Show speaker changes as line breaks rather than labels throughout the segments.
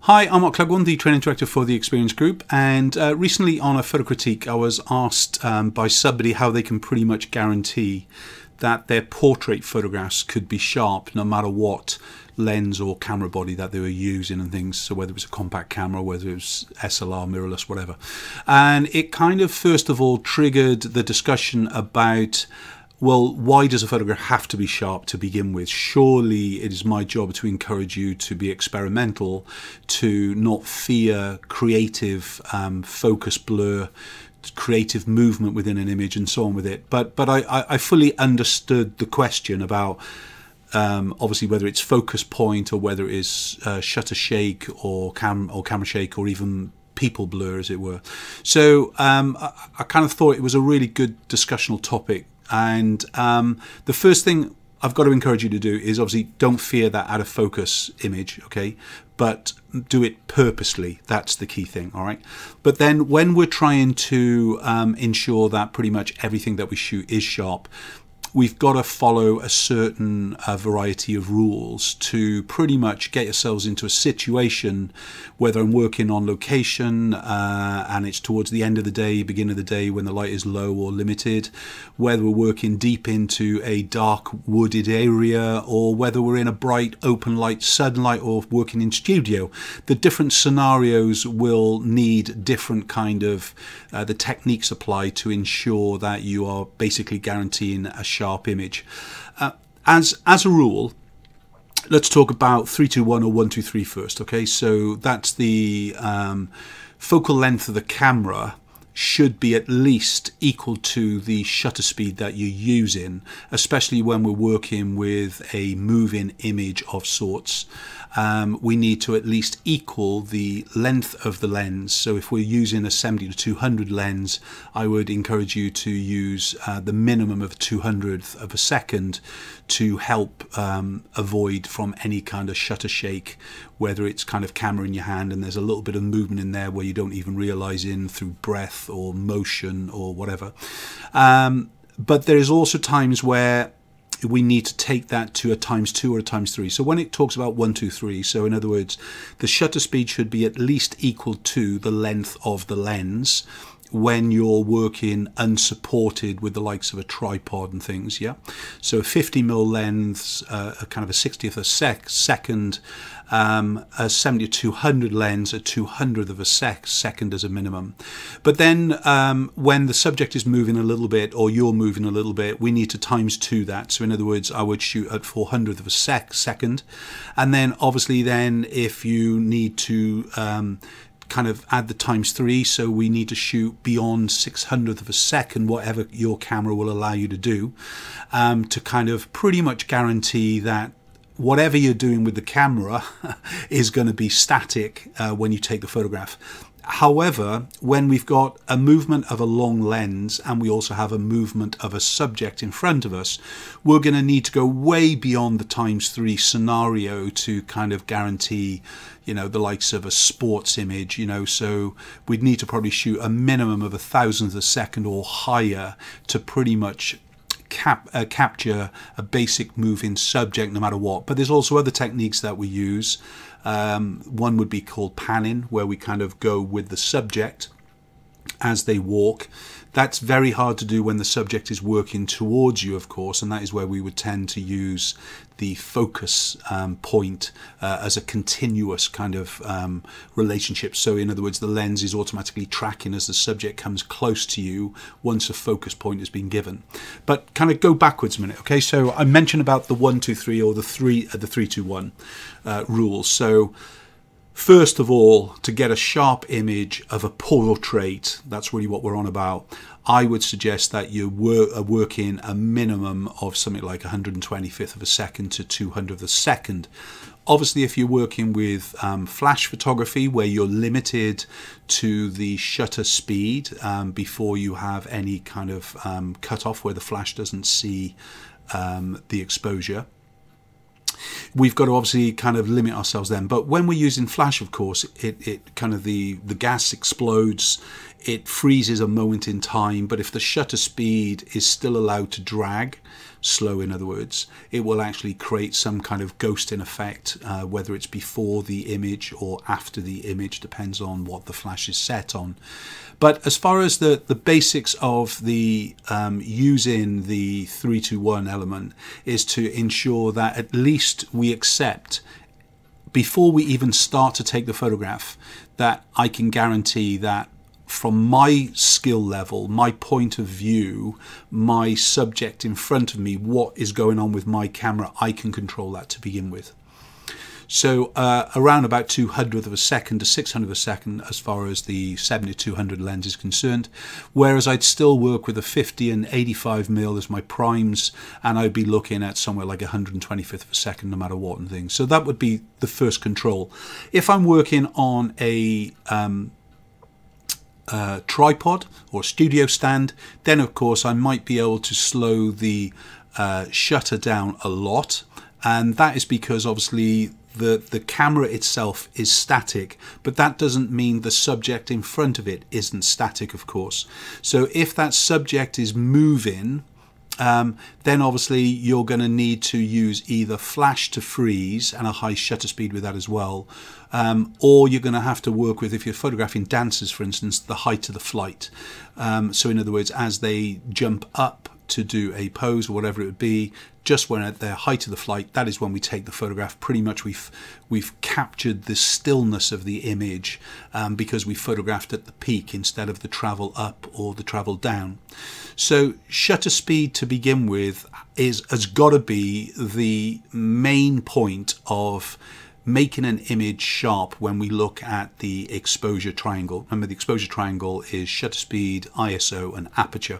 Hi, I'm Mark Clugwon, the training director for the Experience Group, and recently on a photo critique I was asked by somebody how they can pretty much guarantee that their portrait photographs could be sharp no matter what lens or camera body that they were using and things, so whether it was a compact camera, whether it was SLR, mirrorless, whatever. And it kind of first of all triggered the discussion about, well, why does a photograph have to be sharp to begin with? Surely it is my job to encourage you to be experimental, to not fear creative focus blur, creative movement within an image and so on with it. But I fully understood the question about obviously whether it's focus point or whether it is shutter shake or camera shake or even people blur, as it were. So I kind of thought it was a really good discussional topic. And the first thing I've got to encourage you to do is obviously don't fear that out of focus image, okay? But do it purposely. That's the key thing, all right? But then when we're trying to ensure that pretty much everything that we shoot is sharp, we've got to follow a certain variety of rules to pretty much get yourselves into a situation, whether I'm working on location and it's towards the end of the day, beginning of the day when the light is low or limited, whether we're working deep into a dark wooded area, or whether we're in a bright open light sunlight or working in studio. The different scenarios will need different kind of the techniques applied to ensure that you are basically guaranteeing a sharp image. As a rule, let's talk about 3-2-1 or 1-2-3 first. Okay, so that's the focal length of the camera should be at least equal to the shutter speed that you're using, especially when we're working with a moving image of sorts. We need to at least equal the length of the lens. So if we're using a 70-200 lens, I would encourage you to use the minimum of 200th of a second to help avoid from any kind of shutter shake, whether it's kind of camera in your hand and there's a little bit of movement in there where you don't even realize in through breath or motion or whatever. But there's also times where we need to take that to a ×2 or a ×3. So when it talks about 1-2-3, so in other words, the shutter speed should be at least equal to the length of the lens when you're working unsupported with the likes of a tripod and things, yeah? So a 50mm lens, a kind of a 60th of a second, a 70-200 lens, a 200th of a second as a minimum. But then when the subject is moving a little bit or you're moving a little bit, we need to ×2 that. So in other words, I would shoot at 400th of a second. And then obviously then if you need to kind of add the ×3, so we need to shoot beyond 600th of a second, whatever your camera will allow you to do, to kind of pretty much guarantee that whatever you're doing with the camera is going to be static when you take the photograph. However, when we've got a movement of a long lens and we also have a movement of a subject in front of us, we're going to need to go way beyond the ×3 scenario to kind of guarantee, you know, the likes of a sports image, you know. So we'd need to probably shoot a minimum of 1,000th of a second or higher to pretty much capture a basic moving subject no matter what. But there's also other techniques that we use. One would be called panning, where we kind of go with the subject as they walk. That's very hard to do when the subject is working towards you, of course, and that is where we would tend to use the focus point as a continuous kind of relationship. So in other words, the lens is automatically tracking as the subject comes close to you once a focus point has been given. But kind of go backwards a minute, okay? So I mentioned about the 1-2-3 or the 3-2-1 rules. So first of all, to get a sharp image of a portrait, that's really what we're on about, I would suggest that you are working a minimum of something like 125th of a second to 200th of a second. Obviously, if you're working with flash photography, where you're limited to the shutter speed before you have any kind of cutoff where the flash doesn't see the exposure, we've got to obviously kind of limit ourselves then. But when we're using flash, of course, it kind of the gas explodes, it freezes a moment in time. But if the shutter speed is still allowed to drag, slow, in other words, it will actually create some kind of ghosting effect, whether it's before the image or after the image, depends on what the flash is set on. But as far as the basics of the using the 3-2-1 element is to ensure that at least we accept, before we even start to take the photograph, that I can guarantee that from my skill level, my point of view, my subject in front of me, what is going on with my camera, I can control that to begin with. So around about 200th of a second to 600th of a second as far as the 70-200 lens is concerned, whereas I'd still work with a 50 and 85mm as my primes, and I'd be looking at somewhere like 125th of a second no matter what and things. So that would be the first control. If I'm working on a tripod or studio stand, then of course I might be able to slow the shutter down a lot, and that is because obviously the camera itself is static, but that doesn't mean the subject in front of it isn't static, of course. So if that subject is moving, then obviously you're going to need to use either flash to freeze and a high shutter speed with that as well, or you're going to have to work with, if you're photographing dancers for instance, the height of the flight. So in other words, as they jump up to do a pose or whatever it would be, just when at their height of the flight, that is when we take the photograph. Pretty much we've captured the stillness of the image, because we photographed at the peak instead of the travel up or the travel down. So shutter speed to begin with has got to be the main point of making an image sharp when we look at the exposure triangle. Remember, the exposure triangle is shutter speed, ISO and aperture.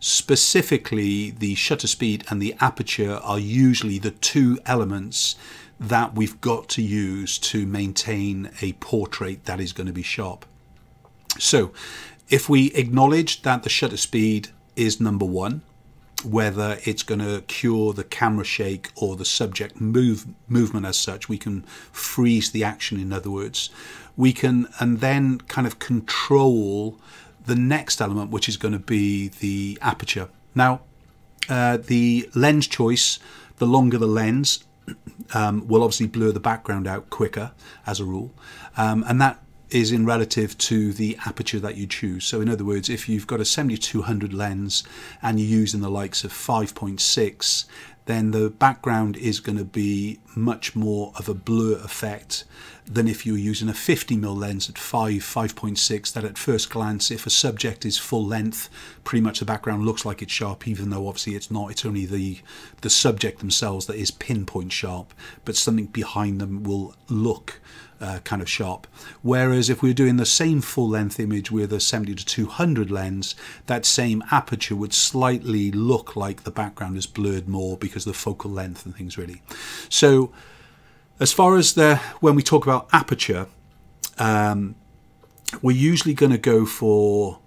Specifically, the shutter speed and the aperture are usually the two elements that we've got to use to maintain a portrait that is going to be sharp. So if we acknowledge that the shutter speed is number one, whether it's going to cure the camera shake or the subject movement as such, we can freeze the action, in other words. We can, and then kind of control the next element, which is going to be the aperture. Now, the lens choice, the longer the lens, will obviously blur the background out quicker as a rule, and that is in relative to the aperture that you choose. So in other words, if you've got a 70-200 lens and you're using the likes of 5.6, then the background is going to be much more of a blur effect than if you're using a 50mm lens at 5.6, that at first glance, if a subject is full length, pretty much the background looks like it's sharp, even though obviously it's not. It's only the subject themselves that is pinpoint sharp, but something behind them will look kind of sharp. Whereas if we were doing the same full length image with a 70-200 lens, that same aperture would slightly look like the background is blurred more because of the focal length and things, really. So as far as when we talk about aperture, we're usually going to go for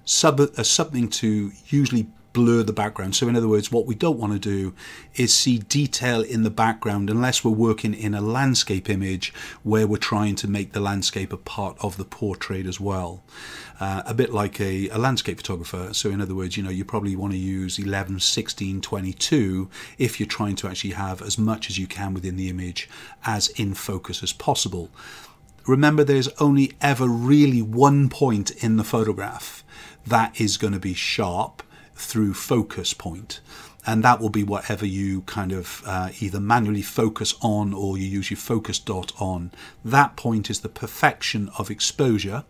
something to usually blur the background. So in other words, what we don't want to do is see detail in the background unless we're working in a landscape image where we're trying to make the landscape a part of the portrait as well. A bit like a landscape photographer. So in other words, you know, you probably want to use 11, 16, 22 if you're trying to actually have as much as you can within the image as in focus as possible. Remember, there's only ever really one point in the photograph that is going to be sharp through focus point, and that will be whatever you kind of either manually focus on or you use your focus dot on. That point is the perfection of exposure,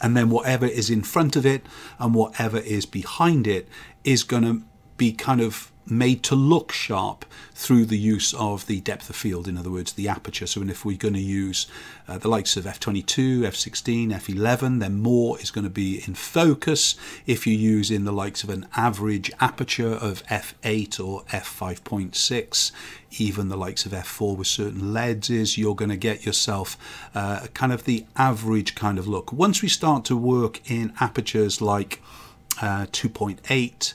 and then whatever is in front of it and whatever is behind it is going to be kind of made to look sharp through the use of the depth of field, in other words, the aperture. So if we're going to use the likes of f22, f16, f11, then more is going to be in focus. If you use in the likes of an average aperture of f8 or f5.6, even the likes of f4 with certain lenses, you're going to get yourself kind of the average kind of look. Once we start to work in apertures like 2.8,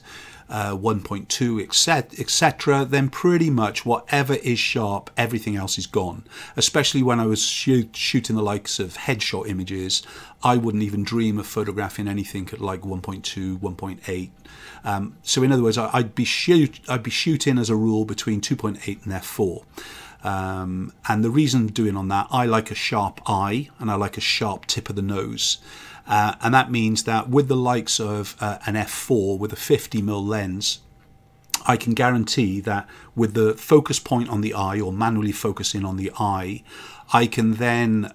1.2, etc., then pretty much whatever is sharp, everything else is gone. Especially when I was shooting the likes of headshot images, I wouldn't even dream of photographing anything at like 1.2, 1.8. So in other words, I'd be shooting as a rule between 2.8 and f4. And the reason doing on that, I like a sharp eye and I like a sharp tip of the nose. And that means that with the likes of an f4 with a 50mm lens, I can guarantee that with the focus point on the eye, or manually focusing on the eye, I can then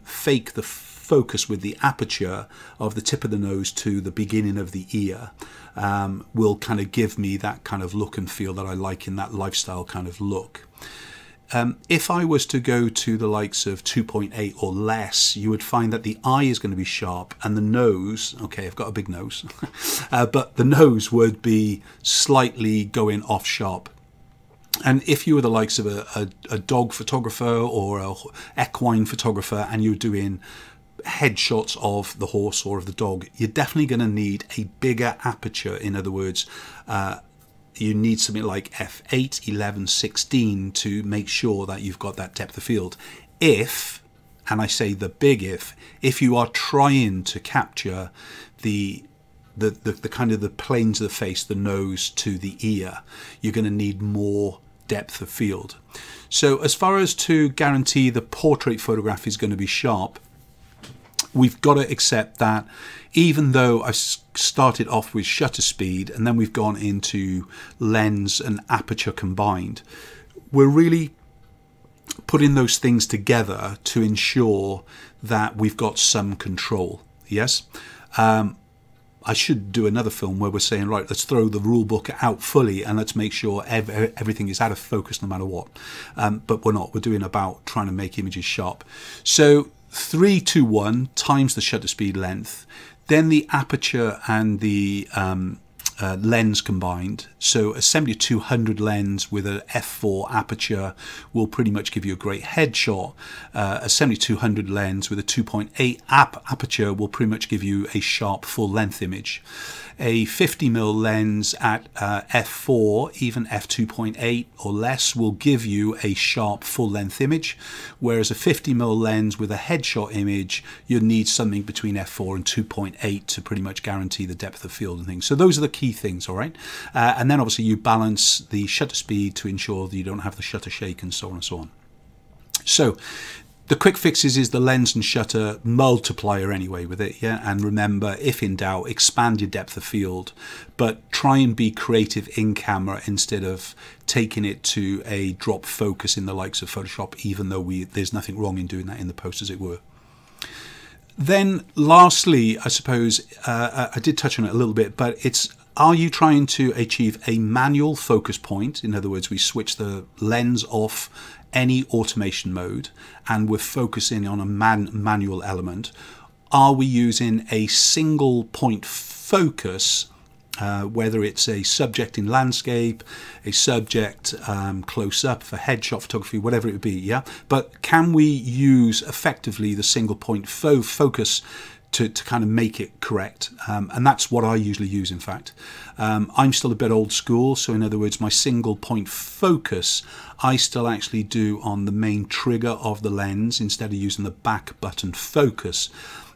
fake the focus with the aperture of the tip of the nose to the beginning of the ear. Will kind of give me that kind of look and feel that I like in that lifestyle kind of look. If I was to go to the likes of 2.8 or less, you would find that the eye is going to be sharp and the nose, okay, I've got a big nose, but the nose would be slightly going off sharp. And if you were the likes of a dog photographer or a equine photographer and you're doing headshots of the horse or of the dog, you're definitely going to need a bigger aperture. In other words, you need something like f8, 11, 16 to make sure that you've got that depth of field. If, and I say the big if you are trying to capture the kind of the planes of the face, the nose to the ear, you're going to need more depth of field. So as far as to guarantee the portrait photograph is going to be sharp, we've got to accept that even though I started off with shutter speed and then we've gone into lens and aperture combined, we're really putting those things together to ensure that we've got some control. Yes, I should do another film where we're saying, right, let's throw the rule book out fully and let's make sure everything is out of focus no matter what. But we're not. We're doing about trying to make images sharp. So 3, 2, 1 times the shutter speed length, then the aperture and the lens combined. So a 70-200 lens with a f4 aperture will pretty much give you a great headshot. A 70-200 lens with a 2.8 aperture will pretty much give you a sharp full length image. A 50mm lens at f4, even f2.8 or less, will give you a sharp full length image, whereas a 50mm lens with a headshot image, you need something between f4 and 2.8 to pretty much guarantee the depth of field and things. So those are the key things, all right? And then obviously you balance the shutter speed to ensure that you don't have the shutter shake and so on and so on. So the quick fixes is the lens and shutter multiplier anyway with it, yeah. And remember, if in doubt, expand your depth of field, but try and be creative in camera instead of taking it to a drop focus in the likes of Photoshop, even though there's nothing wrong in doing that in the post, as it were. Then lastly, I suppose, I did touch on it a little bit, but it's, are you trying to achieve a manual focus point? In other words, we switch the lens off any automation mode and we're focusing on a manual element. Are we using a single point focus, whether it's a subject in landscape, a subject close up for headshot photography, whatever it would be, yeah? But can we use effectively the single point focus to kind of make it correct? And that's what I usually use, in fact. I'm still a bit old school, so in other words, my single point focus, I still actually do on the main trigger of the lens instead of using the back button focus.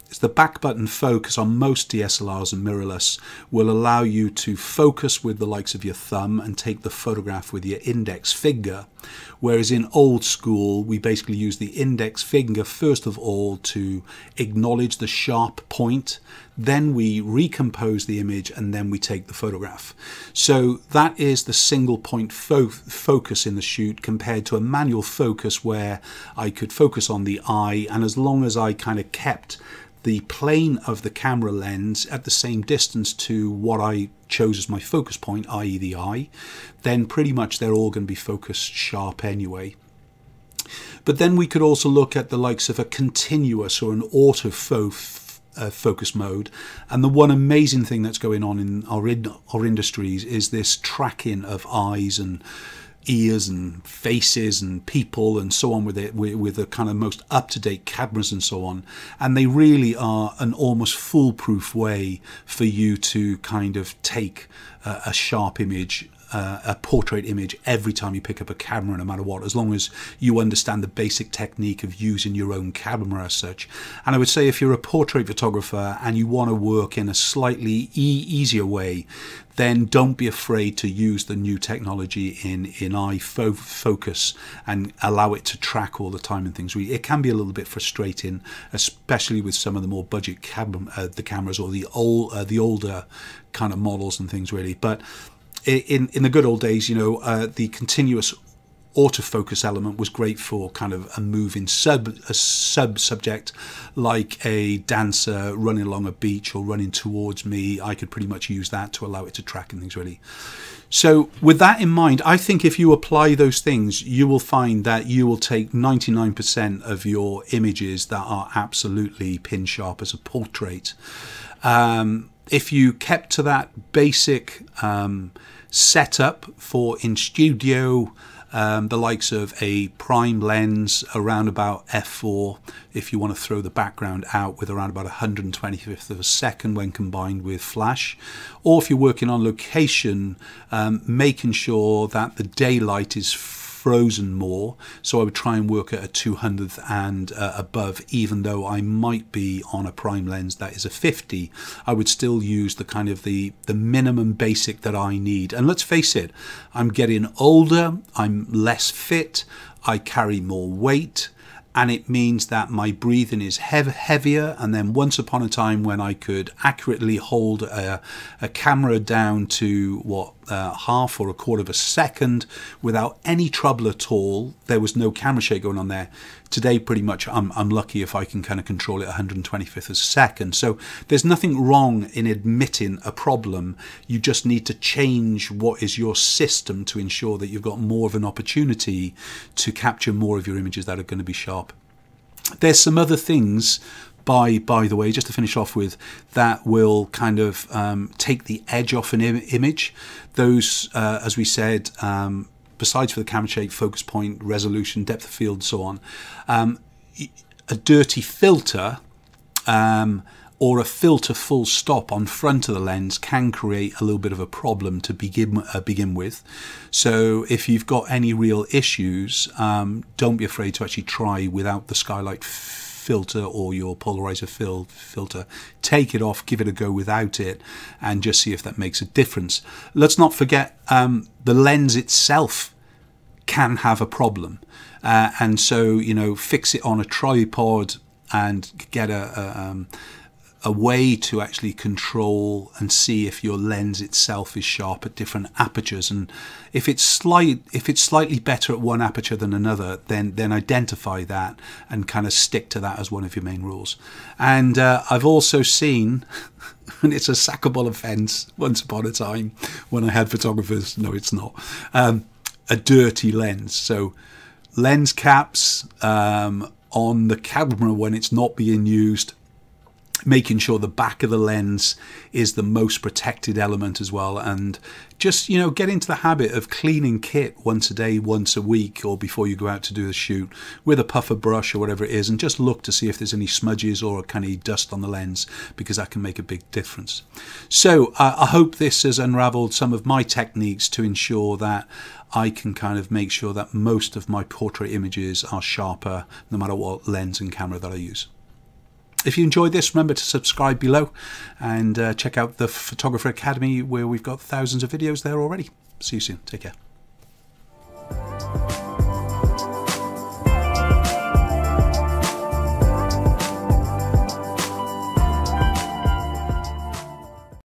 It's the back button focus on most DSLRs and mirrorless will allow you to focus with the likes of your thumb and take the photograph with your index finger. Whereas in old school, we basically use the index finger first of all to acknowledge the sharp point, then we recompose the image and then we take the photograph. So that is the single point focus in the shoot compared to a manual focus where I could focus on the eye, and as long as I kind of kept the plane of the camera lens at the same distance to what I chose as my focus point, i.e. the eye, then pretty much they're all going to be focused sharp anyway. But then we could also look at the likes of a continuous or an auto focus mode, and the one amazing thing that's going on in our industries is this tracking of eyes and ears and faces and people and so on with it, with the kind of most up-to-date cameras and so on, and they really are an almost foolproof way for you to kind of take a sharp image, a portrait image, every time you pick up a camera, no matter what, as long as you understand the basic technique of using your own camera as such. And I would say if you're a portrait photographer and you want to work in a slightly easier way, then don't be afraid to use the new technology in iFocus and allow it to track all the time and things. It can be a little bit frustrating, especially with some of the more budget the cameras, or the older kind of models and things, really. But in the good old days, you know, the continuous autofocus element was great for kind of a moving subject, like a dancer running along a beach or running towards me. I could pretty much use that to allow it to track and things, really. So with that in mind, I think if you apply those things, you will find that you will take 99% of your images that are absolutely pin sharp as a portrait. If you kept to that basic setup for in studio, the likes of a prime lens around about f4, if you want to throw the background out with around about 125th of a second when combined with flash, or if you're working on location, making sure that the daylight is frozen more, so I would try and work at a 200th and above. Even though I might be on a prime lens that is a 50, I would still use the kind of the minimum basic that I need. And let's face it, I'm getting older, I'm less fit, I carry more weight, and it means that my breathing is heavier. And then once upon a time, when I could accurately hold a camera down to what, half or a quarter of a second without any trouble at all, there was no camera shake going on there. Today, pretty much, I'm lucky if I can kind of control it 125th of a second. So there's nothing wrong in admitting a problem. You just need to change what is your system to ensure that you've got more of an opportunity to capture more of your images that are going to be sharp. There's some other things, by the way, just to finish off with, that will kind of take the edge off an image. Those, as we said, besides for the camera shake, focus point, resolution, depth of field, and so on, a dirty filter or a filter full stop on front of the lens can create a little bit of a problem to begin with. So if you've got any real issues, don't be afraid to actually try without the skylight filter or your polarizer filter. Take it off, give it a go without it, and just see if that makes a difference. Let's not forget the lens itself can have a problem, and so, you know, fix it on a tripod and get a way to actually control and see if your lens itself is sharp at different apertures. And if it's slightly better at one aperture than another, then identify that and kind of stick to that as one of your main rules. And I've also seen, and it's a sackable offence once upon a time when I had photographers, no it's not, a dirty lens. So lens caps on the camera when it's not being used, making sure the back of the lens is the most protected element as well. And just, you know, get into the habit of cleaning kit once a day, once a week, or before you go out to do the shoot with a puffer brush or whatever it is, and just look to see if there's any smudges or kind of dust on the lens, because that can make a big difference. So I hope this has unraveled some of my techniques to ensure that I can kind of make sure that most of my portrait images are sharper no matter what lens and camera that I use. If you enjoyed this, remember to subscribe below and check out the Photographer Academy, where we've got thousands of videos there already. See you soon. Take care.